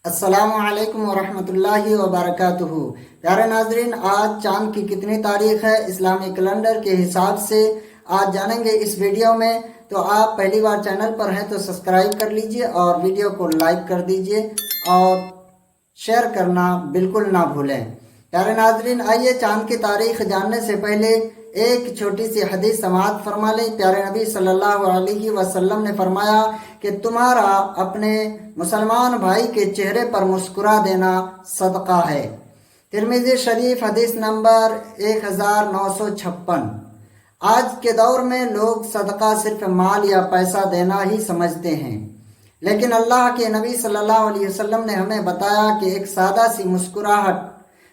अस्सलामु अलैकुम वरहमतुल्लाहि वबरकातुहू। प्यारे नाजरीन, आज चांद की कितनी तारीख है इस्लामी कैलेंडर के हिसाब से आज जानेंगे इस वीडियो में। तो आप पहली बार चैनल पर हैं तो सब्सक्राइब कर लीजिए और वीडियो को लाइक कर दीजिए और शेयर करना बिल्कुल ना भूलें। प्यारे नाजरीन, आइए चांद की तारीख जानने से पहले एक छोटी सी हदीस समाअत फरमा लें। प्यारे नबी सल्लल्लाहु अलैहि वसल्लम ने फरमाया कि तुम्हारा अपने मुसलमान भाई के चेहरे पर मुस्कुरा देना सदका है। तिरमिज़ी शरीफ हदीस नंबर 1956। आज के दौर में लोग सदका सिर्फ माल या पैसा देना ही समझते हैं, लेकिन अल्लाह के नबी सल्लल्लाहु अलैहि वसल्लम ने हमें बताया कि एक सादा सी मुस्कुराहट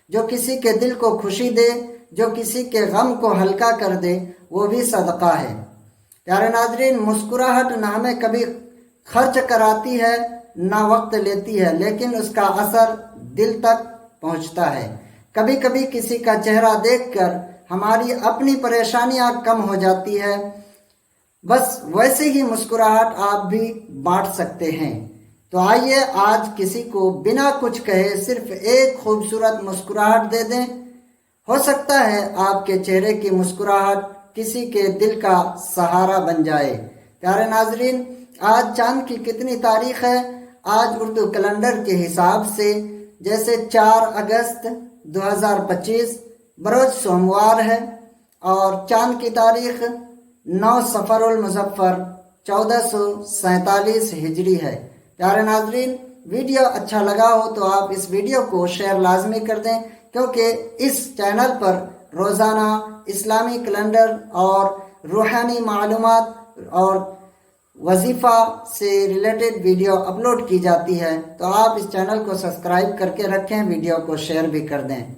जो किसी के दिल को खुशी दे, जो किसी के गम को हल्का कर दे, वो भी सदका है। प्यारे नाजरीन, मुस्कुराहट न हमें कभी खर्च कराती है ना वक्त लेती है, लेकिन उसका असर दिल तक पहुंचता है। कभी कभी किसी का चेहरा देखकर हमारी अपनी परेशानियां कम हो जाती है। बस वैसे ही मुस्कुराहट आप भी बांट सकते हैं। तो आइए आज किसी को बिना कुछ कहे सिर्फ एक खूबसूरत मुस्कुराहट दे दें। हो सकता है आपके चेहरे की मुस्कुराहट किसी के दिल का सहारा बन जाए। प्यारे नाजरीन, आज चांद की कितनी तारीख है? आज उर्दू कैलेंडर के हिसाब से जैसे 4 अगस्त 2025 बरोज सोमवार है और चांद की तारीख 9 सफ़रुल मुज़फ़्फ़र 1447 हिजरी है। प्यारे नाजरीन, वीडियो अच्छा लगा हो तो आप इस वीडियो को शेयर लाजमी कर दें, क्योंकि इस चैनल पर रोज़ाना इस्लामी कैलेंडर और रूहानी मालूमात और वजीफ़ा से रिलेटेड वीडियो अपलोड की जाती है। तो आप इस चैनल को सब्सक्राइब करके रखें, वीडियो को शेयर भी कर दें।